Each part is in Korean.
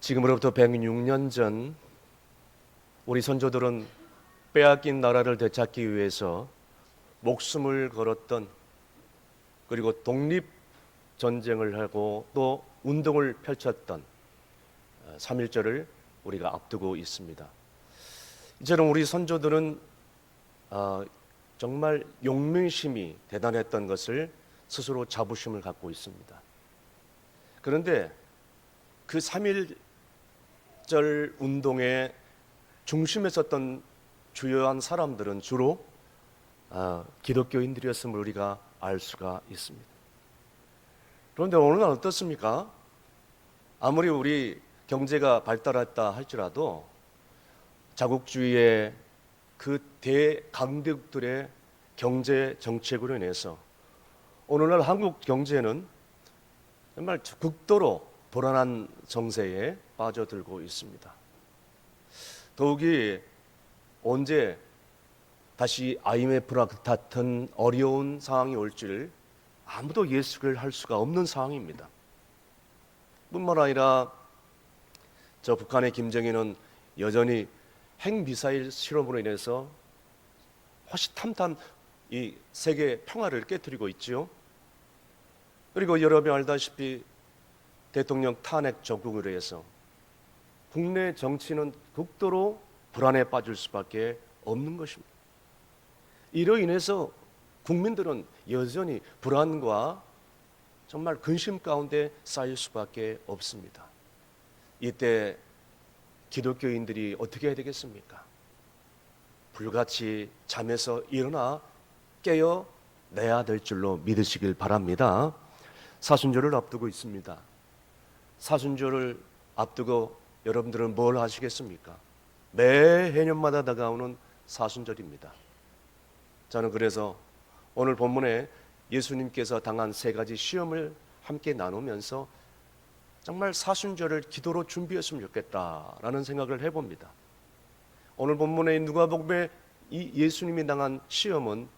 지금으로부터 106년 전 우리 선조들은 빼앗긴 나라를 되찾기 위해서 목숨을 걸었던, 그리고 독립 전쟁을 하고 또 운동을 펼쳤던 3.1절을 우리가 앞두고 있습니다. 이처럼 우리 선조들은 정말 용맹심이 대단했던 것을 스스로 자부심을 갖고 있습니다. 그런데 그 3.1절 운동의 중심에 섰던 주요한 사람들은 주로 기독교인들이었음을 우리가 알 수가 있습니다. 그런데 오늘날 어떻습니까? 아무리 우리 경제가 발달했다 할지라도 자국주의의 그 대강대국들의 경제 정책으로 인해서 오늘날 한국 경제는 정말 극도로 불안한 정세에 빠져들고 있습니다. 더욱이 언제 다시 IMF나 같은 어려운 상황이 올지를 아무도 예측을 할 수가 없는 상황입니다. 뿐만 아니라 저 북한의 김정일은 여전히 핵미사일 실험으로 인해서 호시탐탐 이 세계 평화를 깨뜨리고 있지요. 그리고 여러분이 알다시피 대통령 탄핵 정국으로 해서 국내 정치는 극도로 불안에 빠질 수밖에 없는 것입니다. 이로 인해서 국민들은 여전히 불안과 정말 근심 가운데 쌓일 수밖에 없습니다. 이때 기독교인들이 어떻게 해야 되겠습니까? 불같이 잠에서 일어나 깨어내야 될 줄로 믿으시길 바랍니다. 사순절을 앞두고 있습니다. 사순절을 앞두고 여러분들은 뭘 하시겠습니까? 매해년마다 다가오는 사순절입니다. 저는 그래서 오늘 본문에 예수님께서 당한 세 가지 시험을 함께 나누면서 정말 사순절을 기도로 준비했으면 좋겠다라는 생각을 해봅니다. 오늘 본문에 누가복음에 이 예수님이 당한 시험은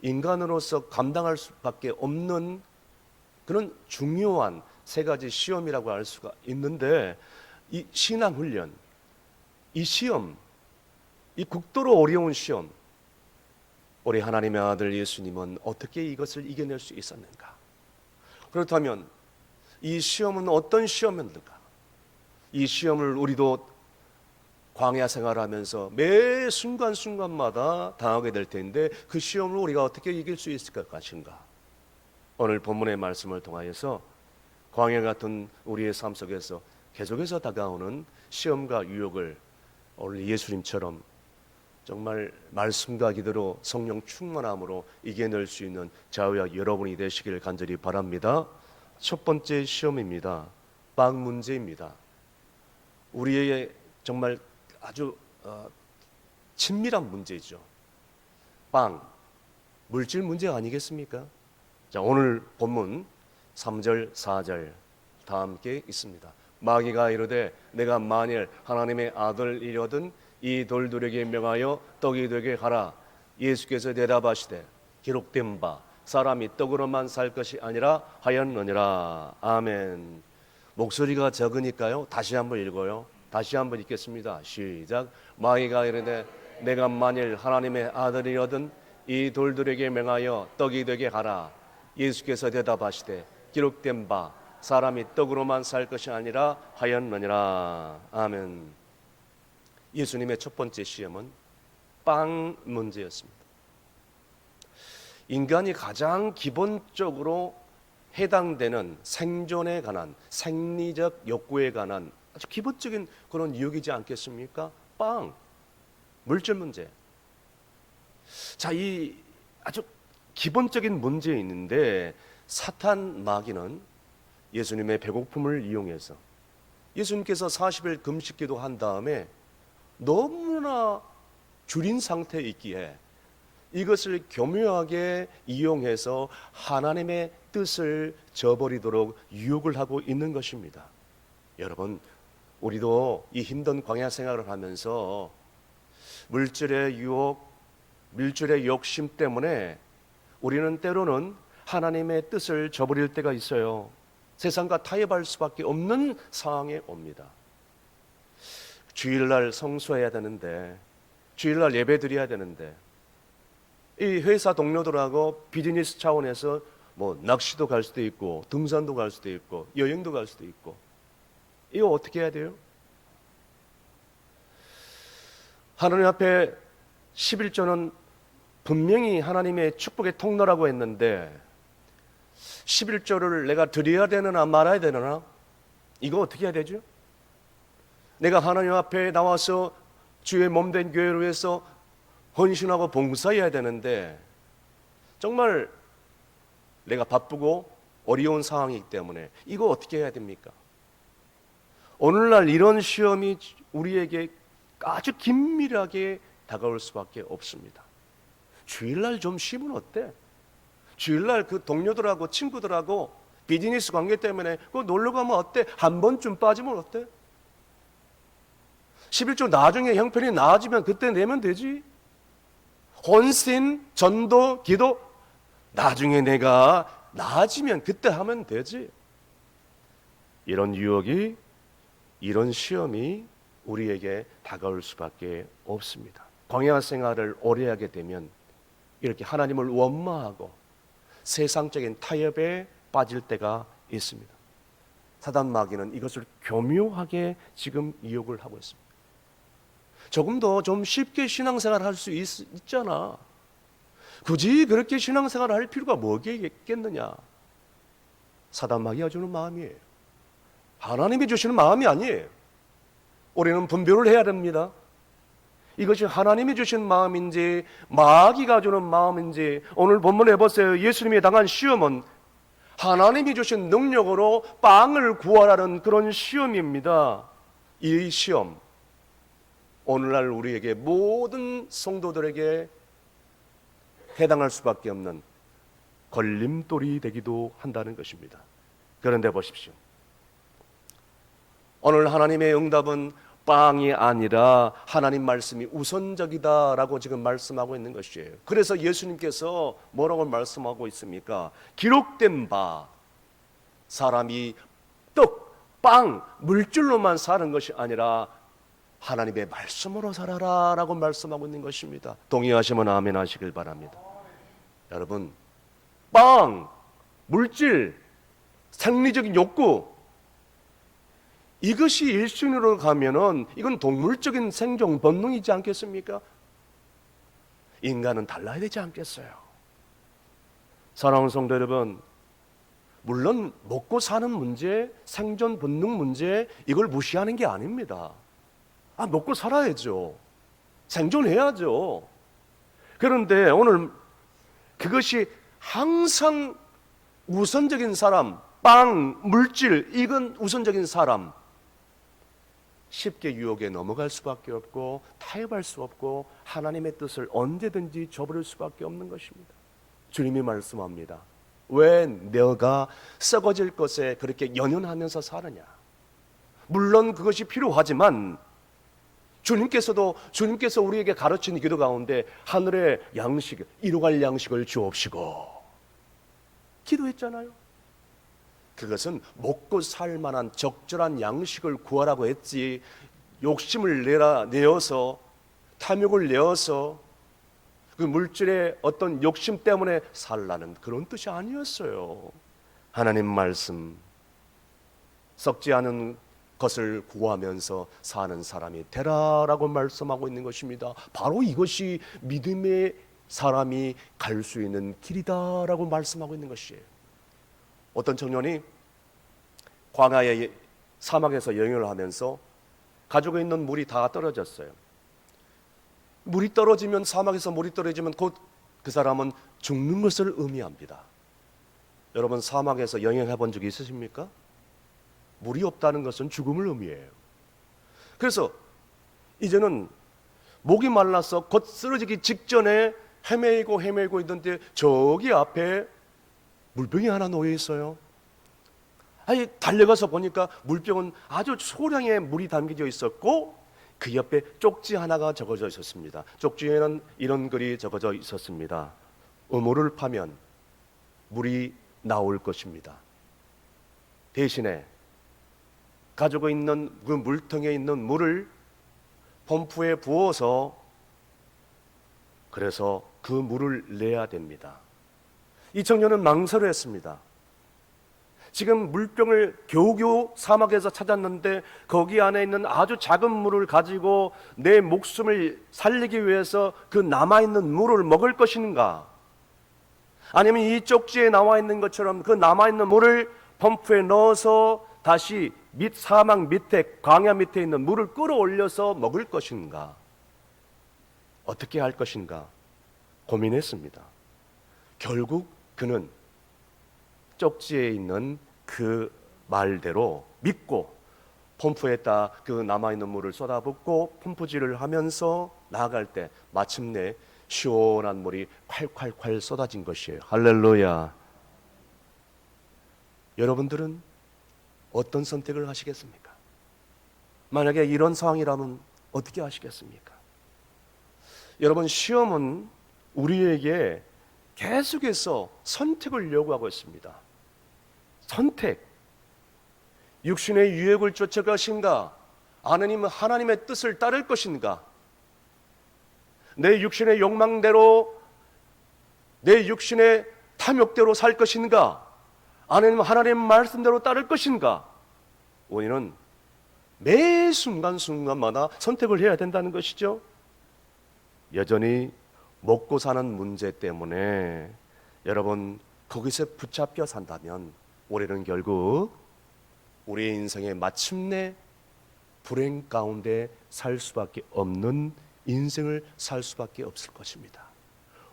인간으로서 감당할 수밖에 없는 그런 중요한 세 가지 시험이라고 할 수가 있는데, 이 신앙훈련, 이 시험, 이 극도로 어려운 시험, 우리 하나님의 아들 예수님은 어떻게 이것을 이겨낼 수 있었는가? 그렇다면 이 시험은 어떤 시험인가? 이 시험을 우리도 광야 생활하면서 매 순간순간마다 당하게 될 텐데 그 시험을 우리가 어떻게 이길 수 있을 것 같은가? 오늘 본문의 말씀을 통하여서 광야 같은 우리의 삶 속에서 계속해서 다가오는 시험과 유혹을 오늘 예수님처럼 정말 말씀과 기도로 성령 충만함으로 이겨낼 수 있는 저와 여러분이 되시기를 간절히 바랍니다. 첫 번째 시험입니다. 빵 문제입니다. 우리의 정말 아주 친밀한 문제죠. 빵, 물질 문제 아니겠습니까? 자, 오늘 본문 3절, 4절 다 함께 있습니다. 마귀가 이르되 내가 만일 하나님의 아들이려든 이 돌들에게 명하여 떡이 되게 하라. 예수께서 대답하시되 기록된 바 사람이 떡으로만 살 것이 아니라 하였느니라. 아멘. 목소리가 적으니까요, 다시 한번 읽어요. 다시 한번 읽겠습니다. 시작. 마귀가 이르되 내가 만일 하나님의 아들이거든 이 돌들에게 명하여 떡이 되게 하라. 예수께서 대답하시되 기록된 바 사람이 떡으로만 살 것이 아니라 하였느니라. 아멘. 예수님의 첫 번째 시험은 빵 문제였습니다. 인간이 가장 기본적으로 해당되는 생존에 관한, 생리적 욕구에 관한 아주 기본적인 그런 유혹이지 않겠습니까? 빵, 물질 문제. 자, 이 아주 기본적인 문제에 있는데 사탄 마귀는 예수님의 배고픔을 이용해서 예수님께서 40일 금식기도 한 다음에 너무나 줄인 상태에 있기에 이것을 교묘하게 이용해서 하나님의 뜻을 저버리도록 유혹을 하고 있는 것입니다. 여러분, 우리도 이 힘든 광야 생활을 하면서 물질의 유혹, 물질의 욕심 때문에 우리는 때로는 하나님의 뜻을 저버릴 때가 있어요. 세상과 타협할 수밖에 없는 상황에 옵니다. 주일날 성수해야 되는데, 주일날 예배 드려야 되는데, 이 회사 동료들하고 비즈니스 차원에서 뭐 낚시도 갈 수도 있고 등산도 갈 수도 있고 여행도 갈 수도 있고, 이거 어떻게 해야 돼요? 하나님 앞에 11조는 분명히 하나님의 축복의 통로라고 했는데 11조를 내가 드려야 되느냐 말아야 되느냐, 이거 어떻게 해야 되죠? 내가 하나님 앞에 나와서 주의 몸된 교회를 위해서 헌신하고 봉사해야 되는데 정말 내가 바쁘고 어려운 상황이기 때문에 이거 어떻게 해야 됩니까? 오늘날 이런 시험이 우리에게 아주 긴밀하게 다가올 수밖에 없습니다. 주일날 좀 쉬면 어때? 주일날 그 동료들하고 친구들하고 비즈니스 관계 때문에 그 놀러 가면 어때? 한 번쯤 빠지면 어때? 11조 나중에 형편이 나아지면 그때 내면 되지. 헌신, 전도, 기도 나중에 내가 나아지면 그때 하면 되지. 이런 유혹이, 이런 시험이 우리에게 다가올 수밖에 없습니다. 광야 생활을 오래 하게 되면 이렇게 하나님을 원망하고 세상적인 타협에 빠질 때가 있습니다. 사단 마귀는 이것을 교묘하게 지금 유혹을 하고 있습니다. 조금 더 좀 쉽게 신앙생활 할 수 있잖아. 굳이 그렇게 신앙생활 할 필요가 뭐겠느냐. 사단 마귀가 주는 마음이에요. 하나님이 주시는 마음이 아니에요. 우리는 분별을 해야 됩니다. 이것이 하나님이 주신 마음인지 마귀가 주는 마음인지. 오늘 본문에 보세요. 예수님이 당한 시험은 하나님이 주신 능력으로 빵을 구하라는 그런 시험입니다. 이 시험, 오늘날 우리에게, 모든 성도들에게 해당할 수밖에 없는 걸림돌이 되기도 한다는 것입니다. 그런데 보십시오. 오늘 하나님의 응답은 빵이 아니라 하나님 말씀이 우선적이다라고 지금 말씀하고 있는 것이에요. 그래서 예수님께서 뭐라고 말씀하고 있습니까? 기록된 바, 사람이 떡, 빵, 물질로만 사는 것이 아니라 하나님의 말씀으로 살아라 라고 말씀하고 있는 것입니다. 동의하시면 아멘 하시길 바랍니다. 여러분, 빵, 물질, 생리적인 욕구, 이것이 1순위로 가면은 이건 동물적인 생존 본능이지 않겠습니까? 인간은 달라야 되지 않겠어요? 사랑하는 성도 여러분, 물론 먹고 사는 문제, 생존 본능 문제, 이걸 무시하는 게 아닙니다. 먹고 살아야죠. 생존해야죠. 그런데 오늘 그것이 항상 우선적인 사람, 빵, 물질, 이건 우선적인 사람, 쉽게 유혹에 넘어갈 수밖에 없고 타협할 수 없고 하나님의 뜻을 언제든지 저버릴 수밖에 없는 것입니다. 주님이 말씀합니다. 왜 너가 썩어질 것에 그렇게 연연하면서 사느냐. 물론 그것이 필요하지만 주님께서 우리에게 가르친 기도 가운데 하늘의 양식, 이루갈 양식을 주옵시고 기도했잖아요. 그것은 먹고 살 만한 적절한 양식을 구하라고 했지, 욕심을 내어서 탐욕을 내어서 그 물질의 어떤 욕심 때문에 살라는 그런 뜻이 아니었어요. 하나님 말씀, 썩지 않은 것을 구하면서 사는 사람이 되라라고 말씀하고 있는 것입니다. 바로 이것이 믿음의 사람이 갈 수 있는 길이다라고 말씀하고 있는 것이에요. 어떤 청년이 광야의 사막에서 여행을 하면서 가지고 있는 물이 다 떨어졌어요. 물이 떨어지면, 사막에서 물이 떨어지면 곧 그 사람은 죽는 것을 의미합니다. 여러분, 사막에서 여행해 본 적이 있으십니까? 물이 없다는 것은 죽음을 의미해요. 그래서 이제는 목이 말라서 곧 쓰러지기 직전에 헤매고 있는데 저기 앞에 물병이 하나 놓여 있어요. 달려가서 보니까 물병은 아주 소량의 물이 담겨져 있었고 그 옆에 쪽지 하나가 적어져 있었습니다. 쪽지에는 이런 글이 적어져 있었습니다. 우물을 파면 물이 나올 것입니다. 대신에 가지고 있는 그 물통에 있는 물을 펌프에 부어서 그래서 그 물을 내야 됩니다. 이 청년은 망설였습니다. 지금 물병을 겨우겨우 사막에서 찾았는데 거기 안에 있는 아주 작은 물을 가지고 내 목숨을 살리기 위해서 그 남아있는 물을 먹을 것인가? 아니면 이 쪽지에 나와 있는 것처럼 그 남아있는 물을 펌프에 넣어서 다시 사막 밑에, 광야 밑에 있는 물을 끌어올려서 먹을 것인가? 어떻게 할 것인가? 고민했습니다. 결국 그는 쪽지에 있는 그 말대로 믿고 펌프에다 그 남아있는 물을 쏟아붓고 펌프질을 하면서 나아갈 때 마침내 시원한 물이 콸콸콸 쏟아진 것이에요. 할렐루야. 여러분들은 어떤 선택을 하시겠습니까? 만약에 이런 상황이라면 어떻게 하시겠습니까? 여러분, 시험은 우리에게 계속해서 선택을 요구하고 있습니다. 선택. 육신의 유혹을 쫓을 것인가? 아니면 하나님의 뜻을 따를 것인가? 내 육신의 욕망대로, 내 육신의 탐욕대로 살 것인가? 아니면 하나님의 말씀대로 따를 것인가? 우리는 매 순간순간마다 선택을 해야 된다는 것이죠. 여전히 먹고 사는 문제 때문에 여러분 거기서 붙잡혀 산다면 우리는 결국 우리의 인생에 마침내 불행 가운데 살 수밖에 없는 인생을 살 수밖에 없을 것입니다.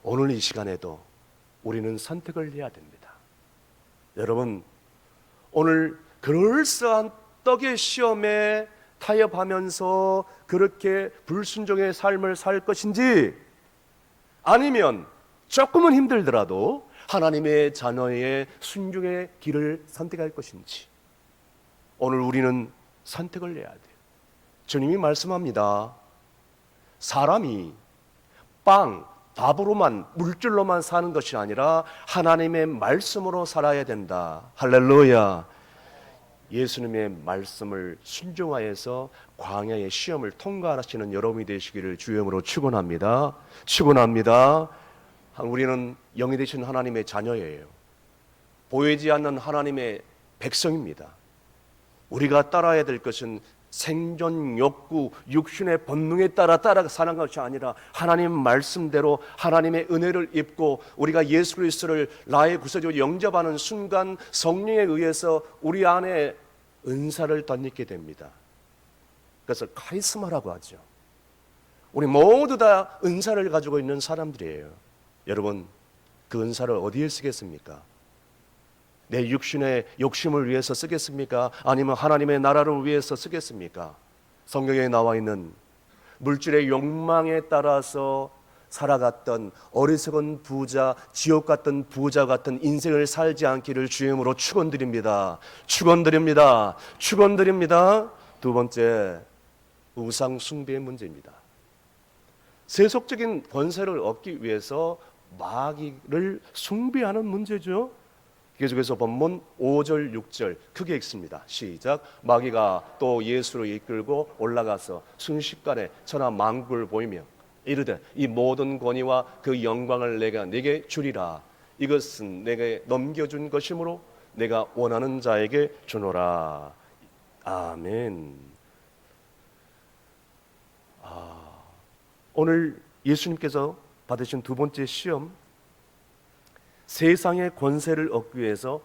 오늘 이 시간에도 우리는 선택을 해야 됩니다. 여러분, 오늘 그럴싸한 떡의 시험에 타협하면서 그렇게 불순종의 삶을 살 것인지, 아니면 조금은 힘들더라도 하나님의 자녀의 순종의 길을 선택할 것인지, 오늘 우리는 선택을 해야 돼요. 주님이 말씀합니다. 사람이 밥으로만, 물질로만 사는 것이 아니라 하나님의 말씀으로 살아야 된다. 할렐루야. 예수님의 말씀을 순종하여서 광야의 시험을 통과하시는 여러분이 되시기를 주님으로 축원합니다. 축원합니다. 우리는 영이 되신 하나님의 자녀예요. 보이지 않는 하나님의 백성입니다. 우리가 따라야 될 것은 생존 욕구, 육신의 본능에 따라 사는 것이 아니라 하나님 말씀대로 하나님의 은혜를 입고 우리가 예수 그리스도를 나의 구세주로 영접하는 순간 성령에 의해서 우리 안에 은사를 덧입게 됩니다. 그래서 카리스마라고 하죠. 우리 모두 다 은사를 가지고 있는 사람들이에요. 여러분, 그 은사를 어디에 쓰겠습니까? 내 육신의 욕심을 위해서 쓰겠습니까? 아니면 하나님의 나라를 위해서 쓰겠습니까? 성경에 나와 있는 물질의 욕망에 따라서 살아갔던 어리석은 부자, 지옥 같은 부자 같은 인생을 살지 않기를 주님으로 축원드립니다. 축원드립니다. 축원드립니다. 두 번째, 우상 숭배의 문제입니다. 세속적인 권세를 얻기 위해서 마귀를 숭배하는 문제죠. 계속해서 본문 5절 6절 크게 읽습니다. 시작. 마귀가 또 예수를 이끌고 올라가서 순식간에 천하 만국을 보이며 이르되 이 모든 권위와 그 영광을 내가 네게 주리라. 이것은 내게 넘겨준 것이므로 내가 원하는 자에게 주노라. 아멘. 오늘 예수님께서 받으신 두 번째 시험, 세상의 권세를 얻기 위해서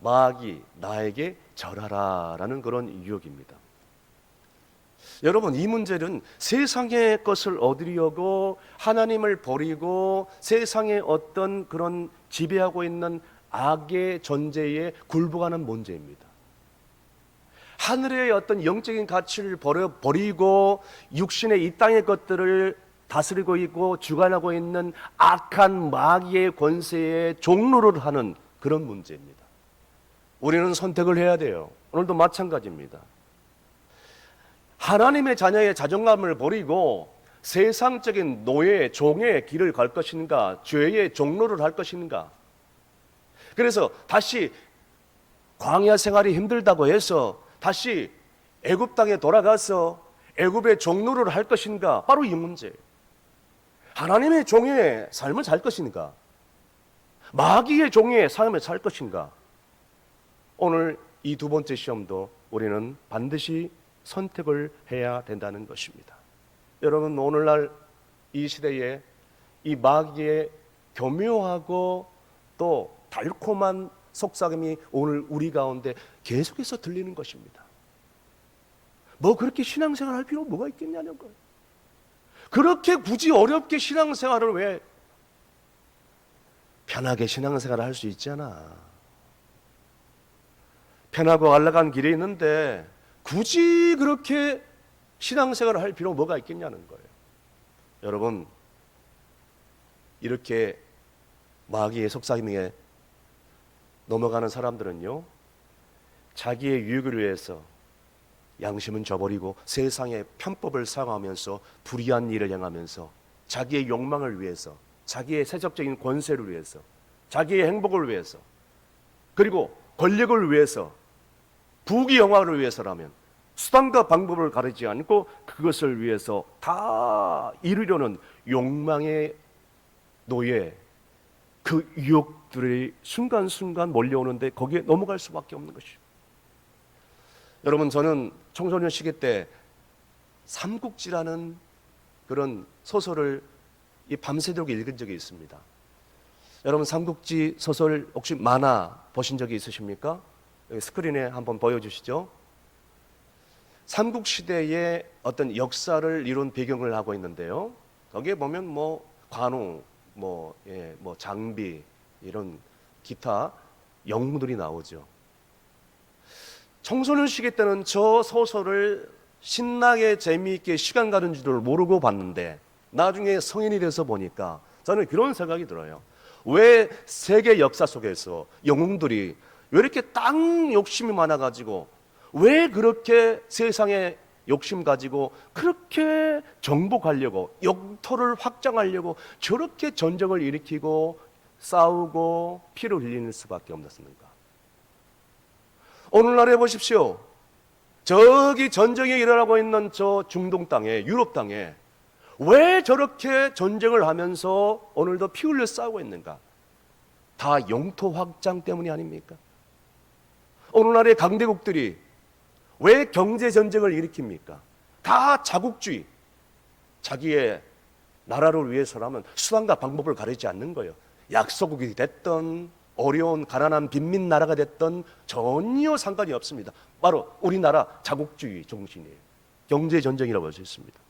마귀 나에게 절하라라는 그런 유혹입니다. 여러분, 이 문제는 세상의 것을 얻으려고 하나님을 버리고 세상의 어떤 그런 지배하고 있는 악의 존재에 굴복하는 문제입니다. 하늘의 어떤 영적인 가치를 버리고 육신의 이 땅의 것들을 다스리고 있고 주관하고 있는 악한 마귀의 권세에 종로를 하는 그런 문제입니다. 우리는 선택을 해야 돼요. 오늘도 마찬가지입니다. 하나님의 자녀의 자존감을 버리고 세상적인 노예, 종의 길을 갈 것인가, 죄의 종로를 할 것인가. 그래서 다시 광야 생활이 힘들다고 해서 다시 애굽 땅에 돌아가서 애굽의 종노릇을 할 것인가? 바로 이 문제. 하나님의 종의 삶을 살 것인가? 마귀의 종의 삶을 살 것인가? 오늘 이 두 번째 시험도 우리는 반드시 선택을 해야 된다는 것입니다. 여러분, 오늘날 이 시대에 이 마귀의 교묘하고 또 달콤한 속삭임이 오늘 우리 가운데 계속해서 들리는 것입니다. 뭐 그렇게 신앙생활 할 필요 뭐가 있겠냐는 거예요. 그렇게 굳이 어렵게 신앙생활을 왜, 편하게 신앙생활을 할 수 있잖아. 편하고 안락한 길이 있는데 굳이 그렇게 신앙생활을 할 필요 뭐가 있겠냐는 거예요. 여러분, 이렇게 마귀의 속삭임에 넘어가는 사람들은요, 자기의 유익을 위해서 양심은 저버리고 세상의 편법을 사용하면서 불의한 일을 행하면서 자기의 욕망을 위해서, 자기의 세속적인 권세를 위해서, 자기의 행복을 위해서, 그리고 권력을 위해서, 부귀 영화를 위해서라면 수단과 방법을 가리지 않고 그것을 위해서 다 이루려는 욕망의 노예, 그 유혹들이 순간순간 몰려오는데 거기에 넘어갈 수밖에 없는 것이죠. 여러분, 저는 청소년 시기 때 삼국지라는 그런 소설을 밤새도록 읽은 적이 있습니다. 여러분, 삼국지 소설 혹시 만화 보신 적이 있으십니까? 여기 스크린에 한번 보여주시죠. 삼국시대의 어떤 역사를 이룬 배경을 하고 있는데요, 거기에 보면 뭐 관우, 뭐 장비, 이런 기타 영웅들이 나오죠. 청소년 시기 때는 저 소설을 신나게 재미있게 시간 가는 줄을 모르고 봤는데 나중에 성인이 돼서 보니까 저는 그런 생각이 들어요. 왜 세계 역사 속에서 영웅들이 왜 이렇게 땅 욕심이 많아가지고, 왜 그렇게 세상에 욕심 가지고 그렇게 정복하려고, 영토를 확장하려고 저렇게 전쟁을 일으키고 싸우고 피를 흘리는 수밖에 없었습니까? 오늘날에 보십시오. 저기 전쟁이 일어나고 있는 저 중동 땅에, 유럽 땅에 왜 저렇게 전쟁을 하면서 오늘도 피 흘려 싸우고 있는가? 다 영토 확장 때문이 아닙니까? 오늘날의 강대국들이 왜 경제 전쟁을 일으킵니까? 다 자국주의, 자기의 나라를 위해서라면 수단과 방법을 가리지 않는 거예요. 약소국이 됐던 어려운 가난한 빈민 나라가 됐던 전혀 상관이 없습니다. 바로 우리나라 자국주의 정신이에요. 경제 전쟁이라고 할 수 있습니다.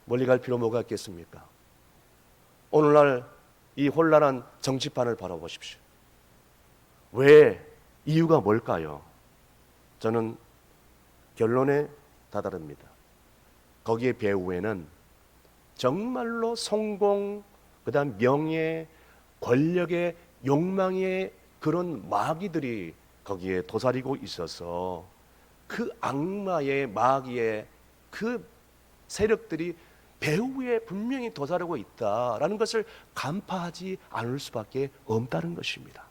멀리 갈 필요 뭐가 있겠습니까? 오늘날 이 혼란한 정치판을 바라보십시오. 왜? 이유가 뭘까요? 저는 결론에 다다릅니다. 거기에 배후에는 정말로 성공, 그다음 명예, 권력의 욕망의 그런 마귀들이 거기에 도사리고 있어서 그 악마의 마귀의 그 세력들이 배후에 분명히 도사리고 있다라는 것을 간파하지 않을 수밖에 없다는 것입니다.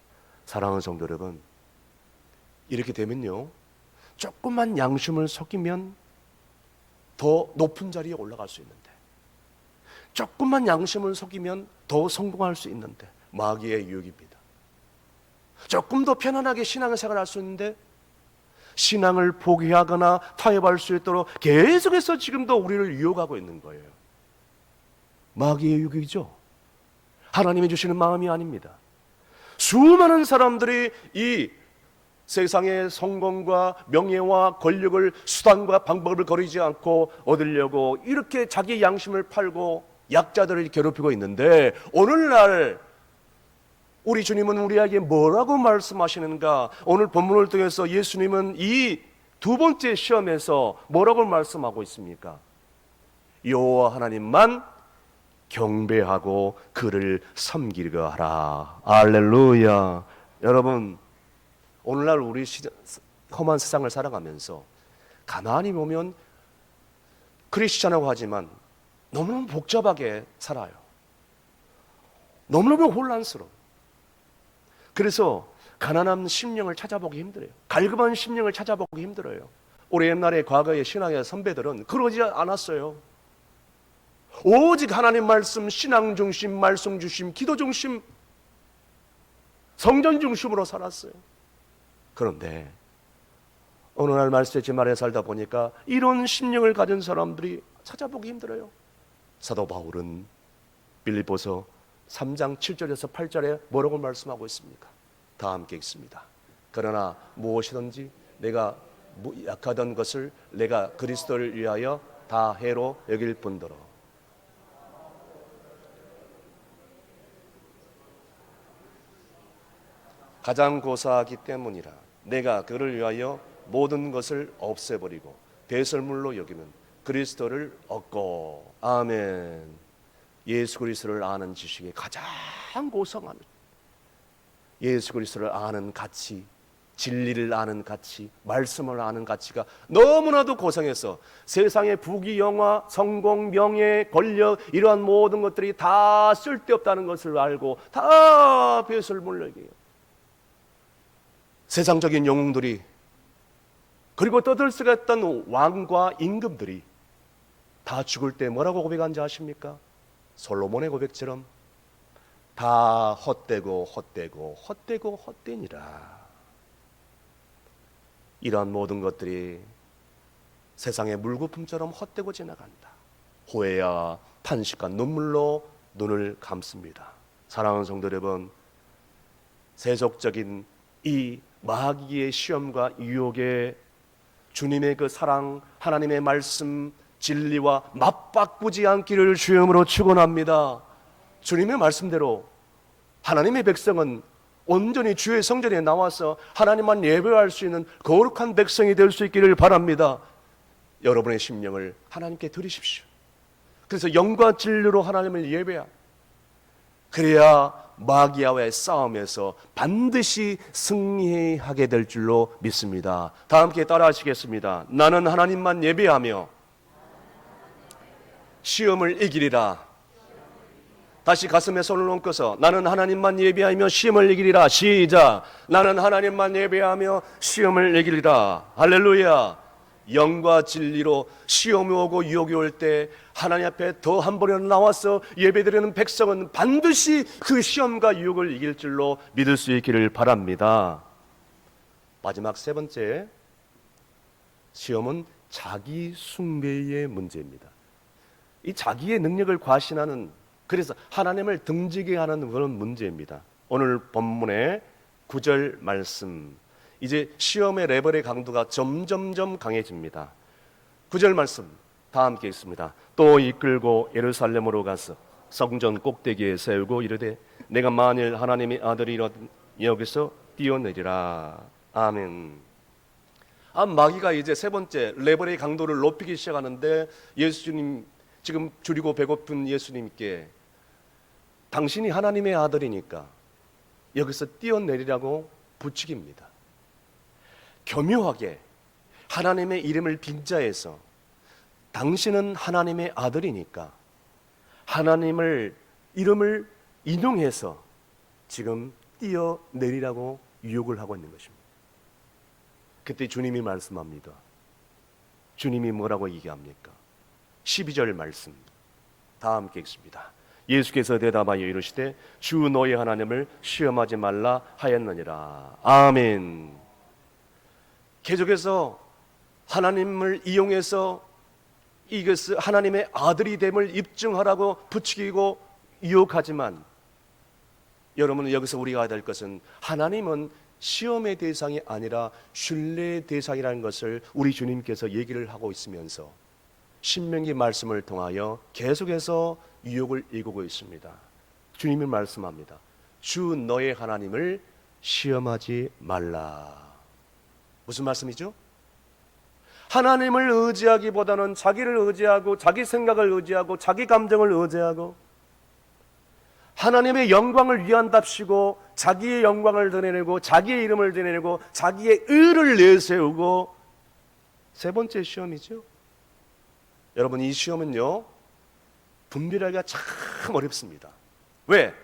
사랑하는 성도 여러분, 이렇게 되면요, 조금만 양심을 속이면 더 높은 자리에 올라갈 수 있는데, 조금만 양심을 속이면 더 성공할 수 있는데, 마귀의 유혹입니다. 조금 더 편안하게 신앙생활을 할 수 있는데 신앙을 포기하거나 타협할 수 있도록 계속해서 지금도 우리를 유혹하고 있는 거예요. 마귀의 유혹이죠. 하나님이 주시는 마음이 아닙니다. 수많은 사람들이 이 세상의 성공과 명예와 권력을 수단과 방법을 거리지 않고 얻으려고 이렇게 자기 양심을 팔고 약자들을 괴롭히고 있는데, 오늘날 우리 주님은 우리에게 뭐라고 말씀하시는가? 오늘 본문을 통해서 예수님은 이 두 번째 시험에서 뭐라고 말씀하고 있습니까? 여호와 하나님만 경배하고 그를 섬기려 하라. 할렐루야. 여러분, 오늘날 우리 험한 세상을 살아가면서 가만히 보면 크리스찬이라고 하지만 너무너무 복잡하게 살아요. 너무너무 혼란스러워. 그래서 가난한 심령을 찾아보기 힘들어요. 갈급한 심령을 찾아보기 힘들어요. 우리 옛날에 과거의 신앙의 선배들은 그러지 않았어요. 오직 하나님 말씀, 신앙 중심, 말씀 중심, 기도 중심, 성전 중심으로 살았어요. 그런데 어느 날 말세의 지말에 살다 보니까 이런 심령을 가진 사람들이 찾아보기 힘들어요. 사도 바울은 빌립보서 3장 7절에서 8절에 뭐라고 말씀하고 있습니까? 다 함께 읽습니다. 그러나 무엇이든지 내가 약하던 것을 내가 그리스도를 위하여 다 해로 여길 뿐더러 가장 고사하기 때문이라 내가 그를 위하여 모든 것을 없애버리고 배설물로 여기는 그리스도를 얻고. 아멘. 예수 그리스도를 아는 지식이 가장 고상한, 예수 그리스도를 아는 가치, 진리를 아는 가치, 말씀을 아는 가치가 너무나도 고상해서 세상의 부귀, 영화, 성공, 명예, 권력 이러한 모든 것들이 다 쓸데없다는 것을 알고 다 배설물로 여겨요. 세상적인 영웅들이, 그리고 떠들썩했던 왕과 임금들이 다 죽을 때 뭐라고 고백한지 아십니까? 솔로몬의 고백처럼 다 헛되고 헛되고 헛되고 헛되니라. 이러한 모든 것들이 세상의 물거품처럼 헛되고 지나간다. 후회와 탄식과 눈물로 눈을 감습니다. 사랑하는 성도 여러분, 세속적인 이 마귀의 시험과 유혹에 주님의 그 사랑, 하나님의 말씀, 진리와 맞바꾸지 않기를 주님으로 축원합니다. 주님의 말씀대로 하나님의 백성은 온전히 주의 성전에 나와서 하나님만 예배할 수 있는 거룩한 백성이 될 수 있기를 바랍니다. 여러분의 심령을 하나님께 드리십시오. 그래서 영과 진리로 하나님을 예배하고, 그래야 마귀와의 싸움에서 반드시 승리하게 될 줄로 믿습니다. 다 함께 따라 하시겠습니다. 나는 하나님만 예배하며 시험을 이기리라. 다시 가슴에 손을 얹고서 나는 하나님만 예배하며 시험을 이기리라. 시작. 나는 하나님만 예배하며 시험을 이기리라. 할렐루야. 영과 진리로 시험이 오고 유혹이 올 때 하나님 앞에 더 한 번이라도 나와서 예배드리는 백성은 반드시 그 시험과 유혹을 이길 줄로 믿을 수 있기를 바랍니다. 마지막 세 번째, 시험은 자기 숭배의 문제입니다. 이 자기의 능력을 과신하는, 그래서 하나님을 등지게 하는 그런 문제입니다. 오늘 본문의 9절 말씀, 이제 시험의 레벨의 강도가 점점점 강해집니다. 9절 말씀 다 함께 읽습니다. 또 이끌고 예루살렘으로 가서 성전 꼭대기에 세우고 이르되 내가 만일 하나님의 아들이라 여기서 뛰어내리라. 아멘. 마귀가 이제 세 번째 레벨의 강도를 높이기 시작하는데, 예수님 지금 줄이고 배고픈 예수님께 당신이 하나님의 아들이니까 여기서 뛰어내리라고 부추깁니다. 교묘하게 하나님의 이름을 빙자해서 당신은 하나님의 아들이니까 하나님을 이름을 인용해서 지금 뛰어내리라고 유혹을 하고 있는 것입니다. 그때 주님이 말씀합니다. 주님이 뭐라고 얘기합니까? 12절 말씀 다 함께 읽습니다. 예수께서 대답하여 이르시되 주 너희 하나님을 시험하지 말라 하였느니라. 아멘. 계속해서 하나님을 이용해서 이것을 하나님의 아들이 됨을 입증하라고 부추기고 유혹하지만, 여러분은 여기서 우리가 알아야 될 것은 하나님은 시험의 대상이 아니라 신뢰의 대상이라는 것을 우리 주님께서 얘기를 하고 있으면서 신명기 말씀을 통하여 계속해서 유혹을 일구고 있습니다. 주님이 말씀합니다. 주 너의 하나님을 시험하지 말라. 무슨 말씀이죠? 하나님을 의지하기보다는 자기를 의지하고 자기 생각을 의지하고 자기 감정을 의지하고 하나님의 영광을 위한답시고 자기의 영광을 드러내고 자기의 이름을 드러내고 자기의 의를 내세우고, 세 번째 시험이죠. 여러분, 이 시험은요 분별하기가 참 어렵습니다. 왜?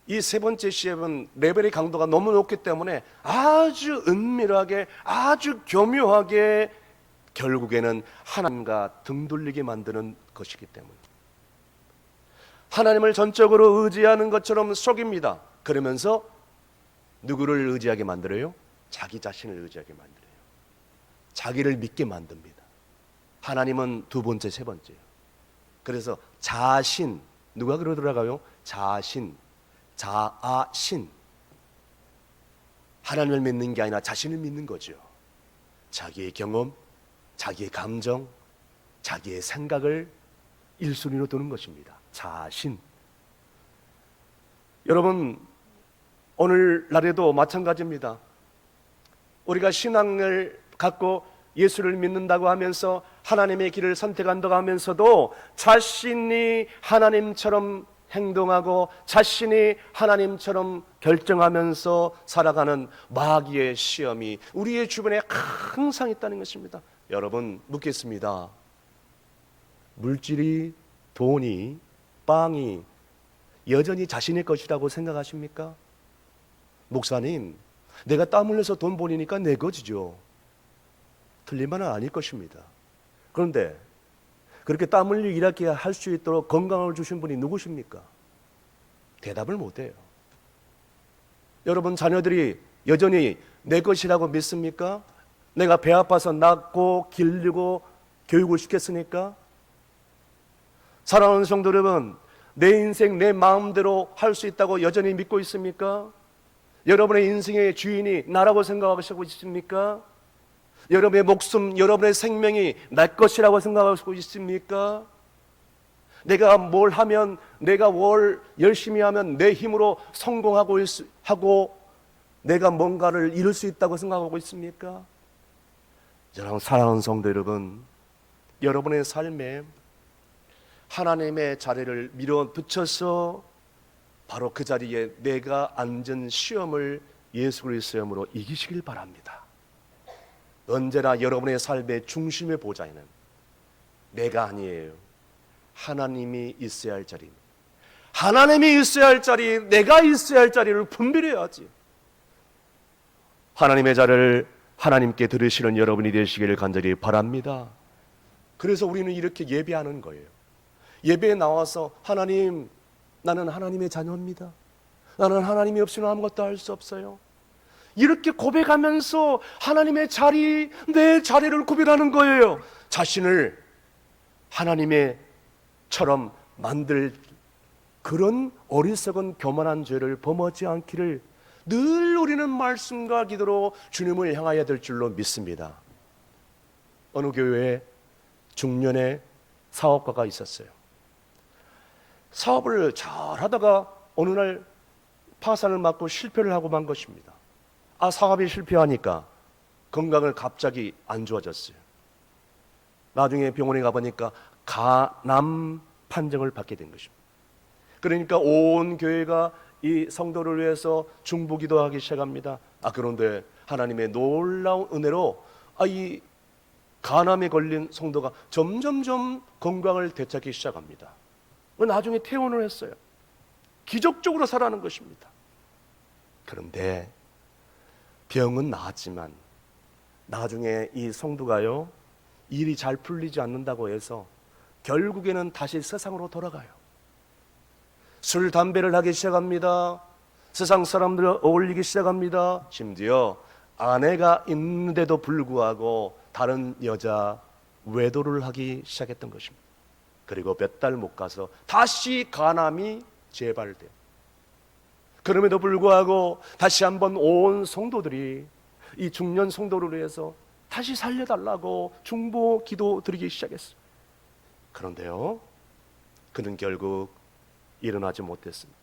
이 세 번째 시험은 레벨의 강도가 너무 높기 때문에 아주 은밀하게, 아주 교묘하게 결국에는 하나님과 등 돌리게 만드는 것이기 때문에 하나님을 전적으로 의지하는 것처럼 속입니다. 그러면서 누구를 의지하게 만들어요? 자기 자신을 의지하게 만들어요. 자기를 믿게 만듭니다. 하나님은 두 번째, 세 번째예요. 그래서 자신, 누가 그러더라고요? 자신, 자아신. 하나님을 믿는 게 아니라 자신을 믿는 거죠. 자기의 경험, 자기의 감정, 자기의 생각을 1순위로 두는 것입니다. 자신. 여러분, 오늘날에도 마찬가지입니다. 우리가 신앙을 갖고 예수를 믿는다고 하면서 하나님의 길을 선택한다고 하면서도 자신이 하나님처럼 행동하고 자신이 하나님처럼 결정하면서 살아가는 마귀의 시험이 우리의 주변에 항상 있다는 것입니다. 여러분, 묻겠습니다. 물질이, 돈이, 빵이 여전히 자신의 것이라고 생각하십니까? 목사님, 내가 땀 흘려서 돈 벌이니까 내 것이죠. 틀린 말은 아닐 것입니다. 그런데 그렇게 땀 흘리고 일하게 할 수 있도록 건강을 주신 분이 누구십니까? 대답을 못해요. 여러분, 자녀들이 여전히 내 것이라고 믿습니까? 내가 배 아파서 낳고 기르고 교육을 시켰으니까? 사랑하는 성도 여러분, 내 인생 내 마음대로 할 수 있다고 여전히 믿고 있습니까? 여러분의 인생의 주인이 나라고 생각하고 있습니까? 여러분의 목숨, 여러분의 생명이 내 것이라고 생각하고 있습니까? 내가 뭘 하면, 내가 뭘 열심히 하면 내 힘으로 성공하고 하고 내가 뭔가를 이룰 수 있다고 생각하고 있습니까? 저랑 사랑하는 성도 여러분, 여러분의 삶에 하나님의 자리를 밀어붙여서 바로 그 자리에 내가 앉은 시험을 예수 그리스도의 이름으로 이기시길 바랍니다. 언제나 여러분의 삶의 중심의 보좌에는 내가 아니에요. 하나님이 있어야 할 자리입니다. 하나님이 있어야 할 자리, 내가 있어야 할 자리를 분별해야지. 하나님의 자리를 하나님께 들으시는 여러분이 되시기를 간절히 바랍니다. 그래서 우리는 이렇게 예배하는 거예요. 예배에 나와서 하나님, 나는 하나님의 자녀입니다. 나는 하나님이 없이는 아무것도 할 수 없어요. 이렇게 고백하면서 하나님의 자리, 내 자리를 구별하는 거예요. 자신을 하나님의처럼 만들 그런 어리석은 교만한 죄를 범하지 않기를 늘 우리는 말씀과 기도로 주님을 향하여야 될 줄로 믿습니다. 어느 교회에 중년의 사업가가 있었어요. 사업을 잘 하다가 어느 날 파산을 맞고 실패를 하고 만 것입니다. 사업이 실패하니까 건강을 갑자기 안 좋아졌어요. 나중에 병원에 가보니까 간암 판정을 받게 된 것입니다. 그러니까 온 교회가 이 성도를 위해서 중보기도하기 시작합니다. 그런데 하나님의 놀라운 은혜로 이 간암에 걸린 성도가 점점점 건강을 되찾기 시작합니다. 나중에 퇴원을 했어요. 기적적으로 살아나는 것입니다. 그런데 병은 나았지만 나중에 이 성도가요, 일이 잘 풀리지 않는다고 해서 결국에는 다시 세상으로 돌아가요. 술, 담배를 하기 시작합니다. 세상 사람들을 어울리기 시작합니다. 심지어 아내가 있는데도 불구하고 다른 여자 외도를 하기 시작했던 것입니다. 그리고 몇 달 못 가서 다시 간암이 재발돼요. 그럼에도 불구하고 다시 한번 온 성도들이 이 중년 성도를 위해서 다시 살려달라고 중보 기도 드리기 시작했어요. 그런데요, 그는 결국 일어나지 못했습니다.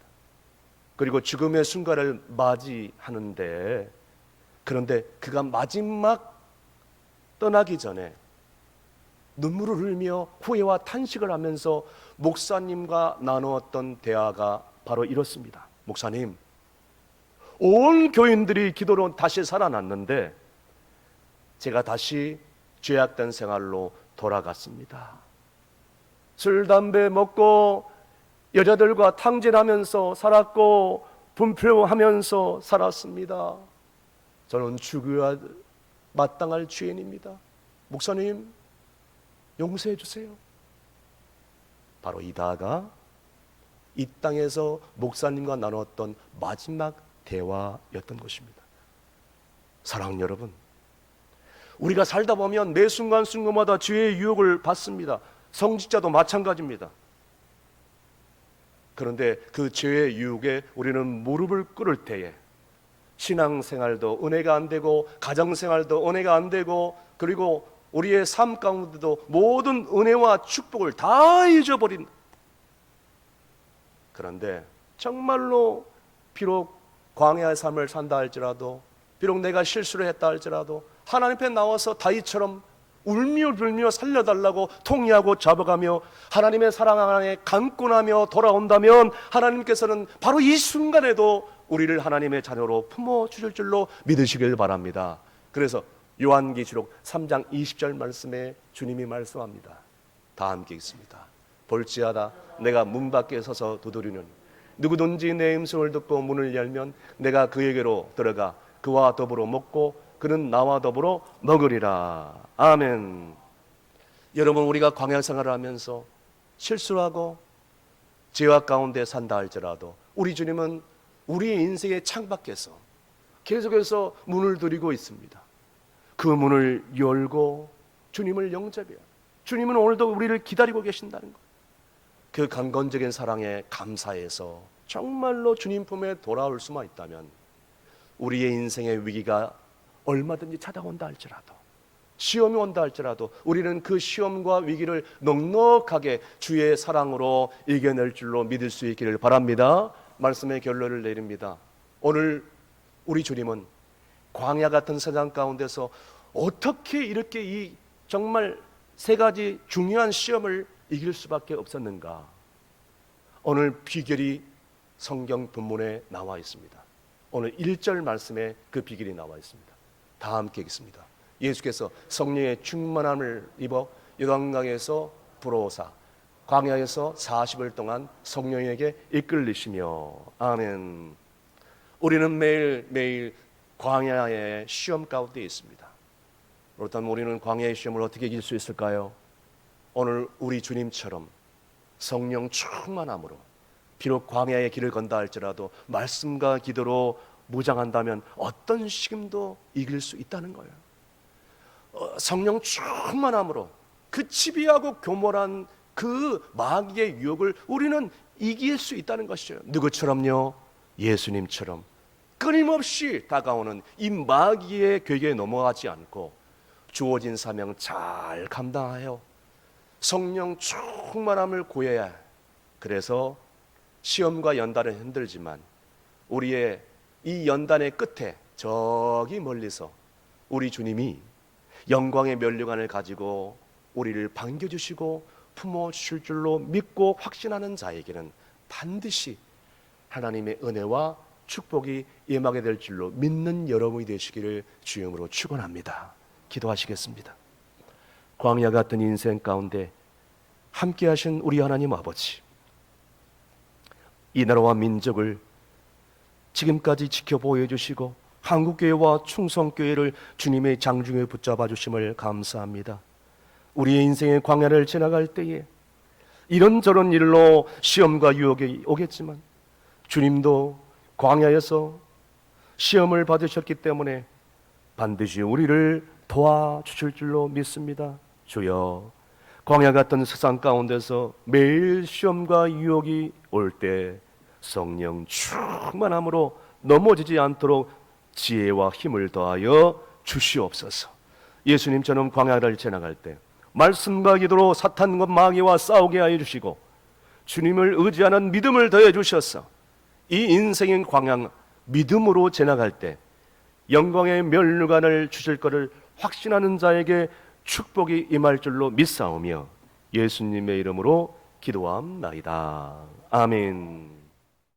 그리고 죽음의 순간을 맞이하는데, 그런데 그가 마지막 떠나기 전에 눈물을 흘리며 후회와 탄식을 하면서 목사님과 나누었던 대화가 바로 이렇습니다. 목사님, 온 교인들이 기도로 다시 살아났는데 제가 다시 죄악된 생활로 돌아갔습니다. 술, 담배 먹고 여자들과 탕진하면서 살았고 분표하면서 살았습니다. 저는 죽어야 마땅할 죄인입니다. 목사님, 용서해 주세요. 바로 이다가 이 땅에서 목사님과 나눴던 마지막 대화였던 것입니다. 사랑하는 여러분, 우리가 살다 보면 매 순간순간마다 죄의 유혹을 받습니다. 성직자도 마찬가지입니다. 그런데 그 죄의 유혹에 우리는 무릎을 꿇을 때에 신앙생활도 은혜가 안 되고, 가정생활도 은혜가 안 되고, 그리고 우리의 삶 가운데도 모든 은혜와 축복을 다 잊어버린. 그런데 정말로 비록 광야의 삶을 산다 할지라도, 비록 내가 실수를 했다 할지라도 하나님 앞에 나와서 다윗처럼 울며 불며 살려달라고 통회하고 잡아가며 하나님의 사랑 안에 강권하며 돌아온다면 하나님께서는 바로 이 순간에도 우리를 하나님의 자녀로 품어주실 줄로 믿으시길 바랍니다. 그래서 요한계시록 3장 20절 말씀에 주님이 말씀합니다. 다 함께 읽습니다. 볼지어다 내가 문 밖에 서서 두드리는 누구든지 내 음성을 듣고 문을 열면 내가 그에게로 들어가 그와 더불어 먹고 그는 나와 더불어 먹으리라. 아멘. 여러분, 우리가 광야 생활을 하면서 실수하고 죄악 가운데 산다 할지라도 우리 주님은 우리의 인생의 창밖에서 계속해서 문을 두드리고 있습니다. 그 문을 열고 주님을 영접해요. 주님은 오늘도 우리를 기다리고 계신다는 것. 그 강건적인 사랑에 감사해서 정말로 주님 품에 돌아올 수만 있다면 우리의 인생의 위기가 얼마든지 찾아온다 할지라도, 시험이 온다 할지라도 우리는 그 시험과 위기를 넉넉하게 주의 사랑으로 이겨낼 줄로 믿을 수 있기를 바랍니다. 말씀의 결론을 내립니다. 오늘 우리 주님은 광야 같은 세상 가운데서 어떻게 이렇게 이 정말 세 가지 중요한 시험을 이길 수밖에 없었는가? 오늘 비결이 성경 본문에 나와 있습니다. 오늘 1절 말씀에 그 비결이 나와 있습니다. 다 함께 읽습니다. 예수께서 성령의 충만함을 입어 요단강에서 불어오사 광야에서 40일 동안 성령에게 이끌리시며. 아멘. 우리는 매일매일 광야의 시험 가운데 있습니다. 그렇다면 우리는 광야의 시험을 어떻게 이길 수 있을까요? 오늘 우리 주님처럼 성령 충만함으로 비록 광야의 길을 건다 할지라도 말씀과 기도로 무장한다면 어떤 시험도 이길 수 있다는 거예요. 성령 충만함으로 그 치비하고 교묘한 그 마귀의 유혹을 우리는 이길 수 있다는 것이죠. 누구처럼요? 예수님처럼 끊임없이 다가오는 이 마귀의 괴계에 넘어가지 않고 주어진 사명 잘 감당하여 성령 충만함을 구해야. 그래서 시험과 연단은 힘들지만 우리의 이 연단의 끝에 저기 멀리서 우리 주님이 영광의 면류관을 가지고 우리를 반겨주시고 품어주실 줄로 믿고 확신하는 자에게는 반드시 하나님의 은혜와 축복이 임하게 될 줄로 믿는 여러분이 되시기를 주님으로 축원합니다. 기도하시겠습니다. 광야 같은 인생 가운데 함께 하신 우리 하나님 아버지, 이 나라와 민족을 지금까지 지켜보여 주시고 한국교회와 충성교회를 주님의 장중에 붙잡아 주심을 감사합니다. 우리의 인생의 광야를 지나갈 때에 이런저런 일로 시험과 유혹이 오겠지만 주님도 광야에서 시험을 받으셨기 때문에 반드시 우리를 도와주실 줄로 믿습니다. 주여, 광야 같은 세상 가운데서 매일 시험과 유혹이 올 때 성령 충만함으로 넘어지지 않도록 지혜와 힘을 더하여 주시옵소서. 예수님처럼 광야를 지나갈 때 말씀과 기도로 사탄과 마귀와 싸우게 하여 주시고 주님을 의지하는 믿음을 더해 주셔서 이 인생인 광야 믿음으로 지나갈 때 영광의 면류관을 주실 것을 확신하는 자에게 축복이 임할 줄로 믿사오며 예수님의 이름으로 기도함나이다. 아멘.